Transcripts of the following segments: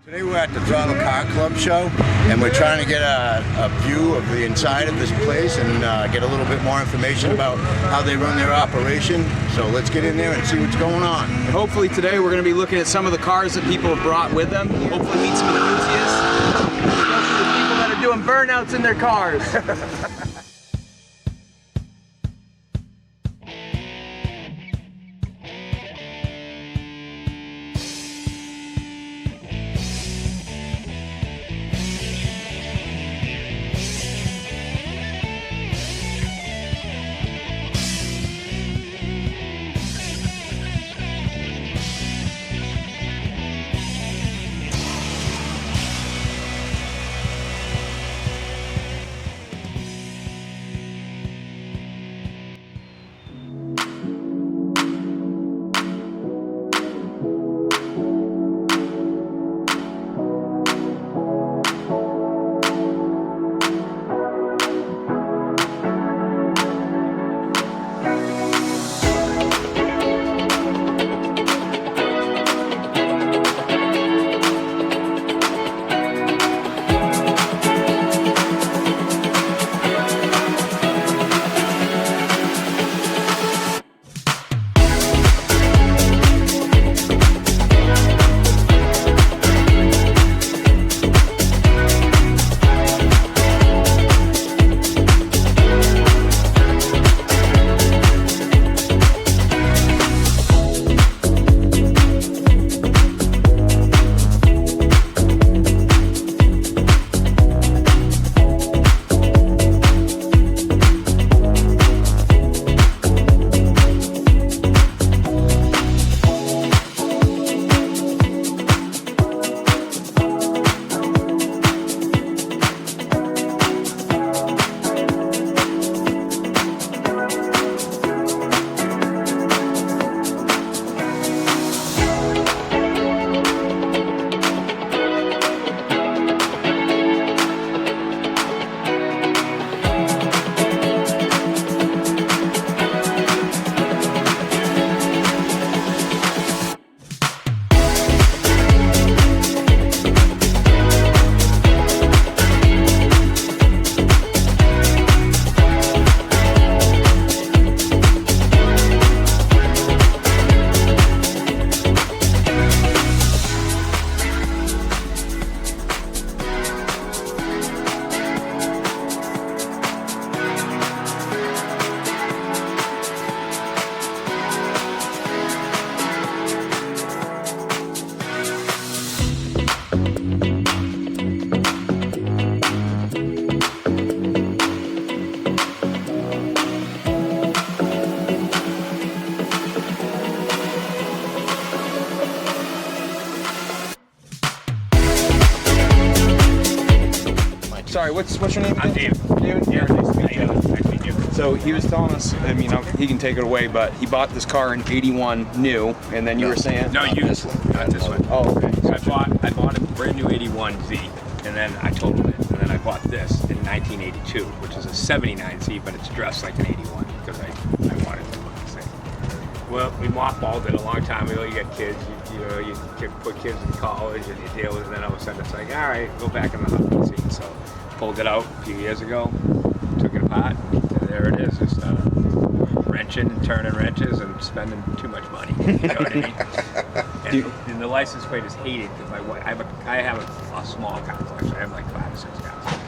Today we're at the Throttle Car Club show, and we're trying to get a view of the inside of this place and get a little bit more information about how they run their operation. So let's get in there and see what's going on. And hopefully today we're going to be looking at some of the cars that people have brought with them. Hopefully meet some enthusiasts, especially the people that are doing burnouts in their cars. Sorry, what's your name? I'm David. David? Yeah, nice to meet you. Nice to meet you. So he was telling us, I mean, he can take it away, but he bought this car in '81 new, and then you were saying? No, you. This one. Not this one. Oh, okay. So I bought a brand new '81Z, and then I totaled it, and then I bought this in 1982, which is a '79Z, but it's dressed like an '81 because I wanted to look the same. Well, we mothballed it a long time ago. You got kids, you put kids in college, and you deal with it. And then all of a sudden it's like, all right, go back in the hot seat. So pulled it out a few years ago, took it apart, and there it is. Just wrenching and turning wrenches and spending too much money. You know what I mean? And the license plate is hated because my wife. I have a small car collection. I have like 5 or 6 cars,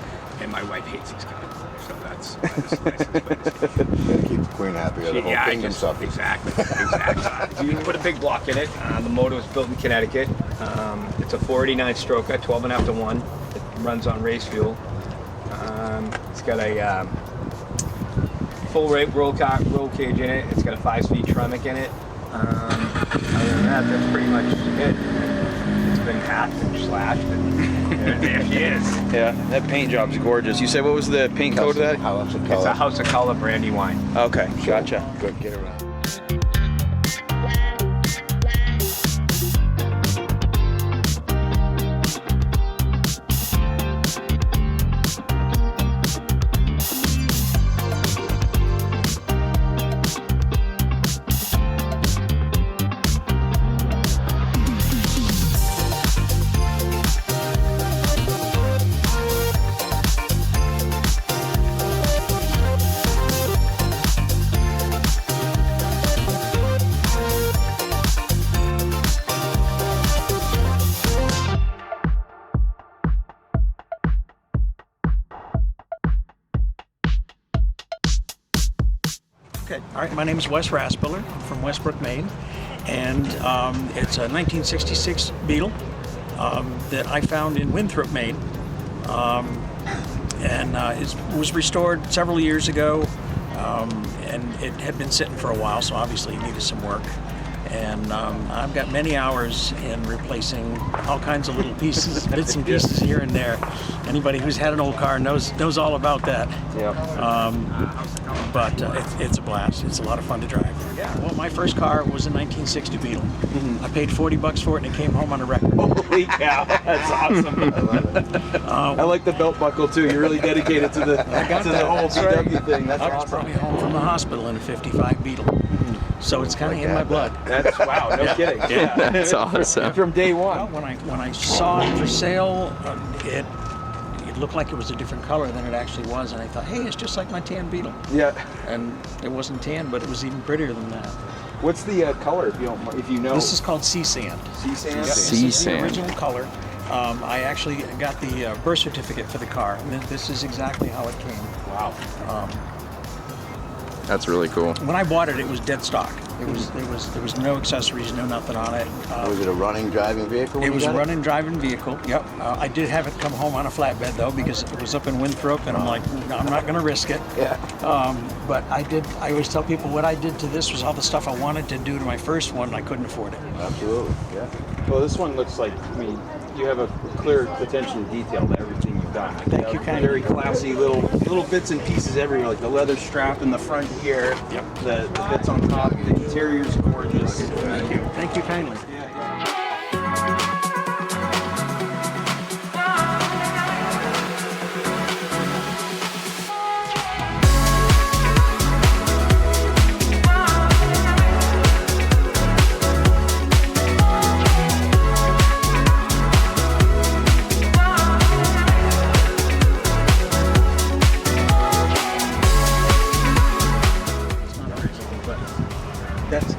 and my wife hates these cars. So that's why this license plate is hated. Keep the queen happy, or the whole kingdom suffers. Exactly. You put a big block in it. The motor was built in Connecticut. It's a 489 stroker, 12.5-to-1. It runs on race fuel. It's got a full roll cage in it. It's got a 5-speed Tremec in it. Other than that, that's pretty much it. It's been hacked and slashed, and there she is. Yeah, that paint job's gorgeous. You said what was the paint code of that? House of It's a Color. House of Color brandy wine. Okay, gotcha. Good, get around. Okay. All right. My name is Wes Raspiller. I'm from Westbrook, Maine, and it's a 1966 Beetle that I found in Winthrop, Maine, and it was restored several years ago, and it had been sitting for a while, so obviously it needed some work. And I've got many hours in replacing all kinds of little pieces, bits and pieces here and there. Anybody who's had an old car knows all about that. Yeah. But it's a blast. It's a lot of fun to drive. Well, my first car was a 1960 Beetle. I paid $40 for it, and it came home on a record. Holy cow, that's awesome. I love it. I like the belt buckle too. You're really dedicated to the whole VW thing. That's I was awesome. probably home from the hospital in a 55 Beetle. So it's kind of in my blood. That's wow, no kidding. Yeah, That's awesome. from day Well, one. when I saw it for sale, it looked like it was a different color than it actually was, and I thought, hey, it's just like my tan Beetle. Yeah. And it wasn't tan, but it was even prettier than that. What's the color, if you don't, if you know? This is called sea sand. sea sand. This Sea is the sand. original color. I actually got the birth certificate for the car, and this is exactly how it came. Wow. That's really cool. When I bought it, it was dead stock. There was no accessories, no nothing on it. Was it a running, driving vehicle? It was a running, driving vehicle. Yep. I did have it come home on a flatbed though, because it was up in Winthrop, and I'm like, no, I'm not going to risk it. Yeah. But I always tell people what I did to this was all the stuff I wanted to do to my first one, and I couldn't afford it. Absolutely. Yeah. Well, this one looks like, I mean, you have a clear attention to detail to everything you've done. Thank you kindly. Very classy little bits and pieces everywhere, like the leather strap in the front here. Yep. The bits on top. The interior's gorgeous. Thank you. Thank you kindly.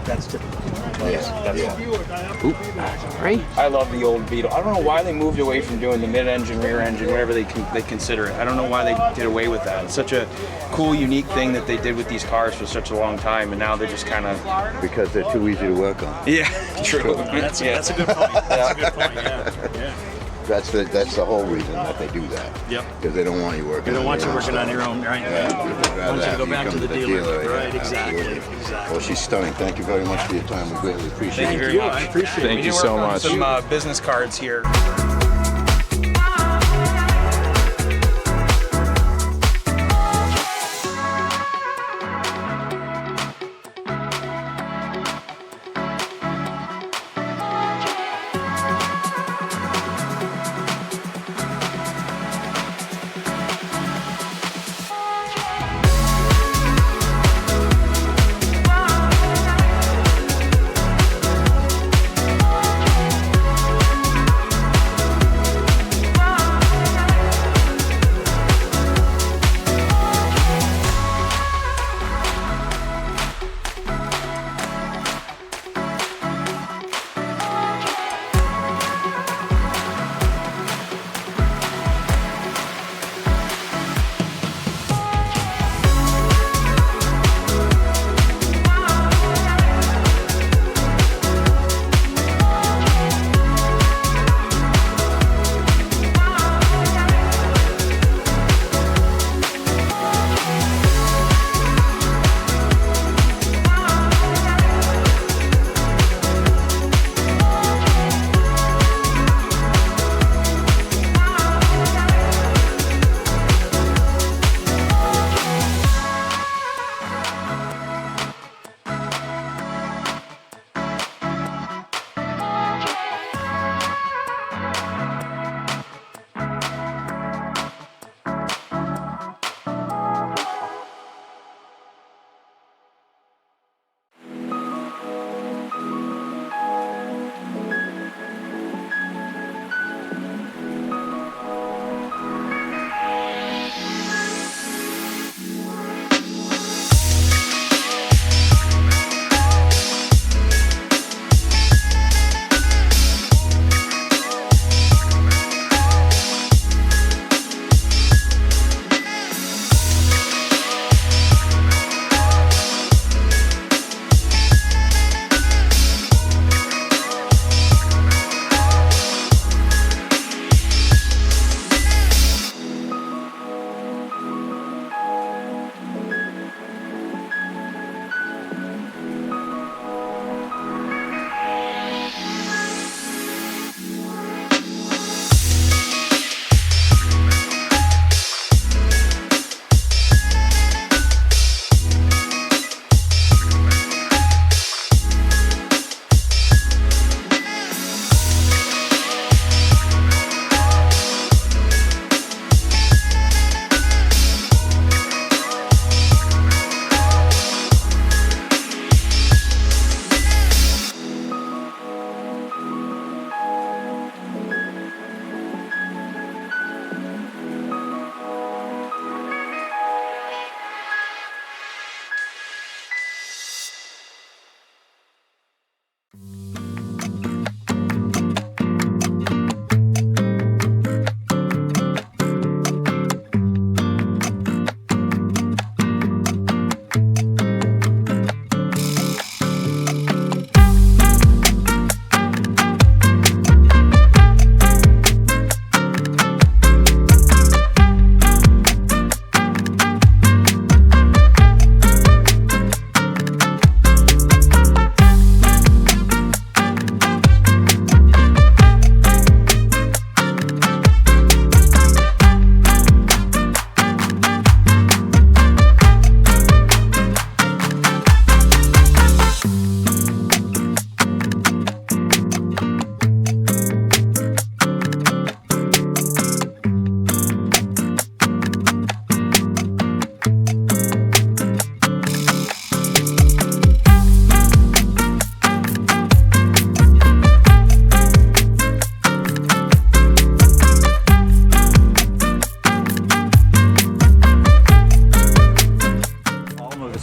That's typical. Right? I love the old Beetle. I don't know why they moved away from doing the mid-engine, rear-engine, whatever they consider it. I don't know why they did away with that. It's such a cool, unique thing that they did with these cars for such a long time, and now they're just kind of... Because they're too easy to work on. Yeah, true. That's a good point. That's a good point. Yeah. That's the whole reason that they do that. Yep. Because they don't want you working. They don't on want your you own working on your own, right? Yeah. I want you to go back to the dealer. Right, Yeah, exactly. absolutely. Exactly. Well, she's stunning. Thank you very much for your time. We greatly appreciate Thank it. you. I appreciate it. Thank you so much. Some business cards here.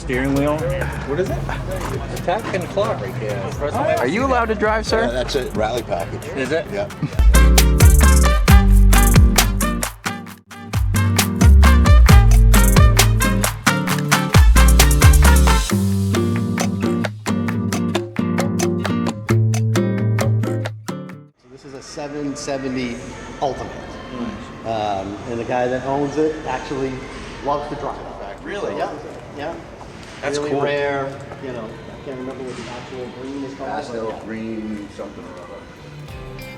steering wheel. What is it? Tap and clock right there. First time I ever Are you allowed to drive, Yeah, sir? that's a rally package. Is it? Yeah. This is a 770 Ultimate. And the guy that owns it actually loves to drive. Really? Yeah, yeah. That's really cool. rare, you know, I can't remember what the actual breed is called. Pastel but yeah. green something or other.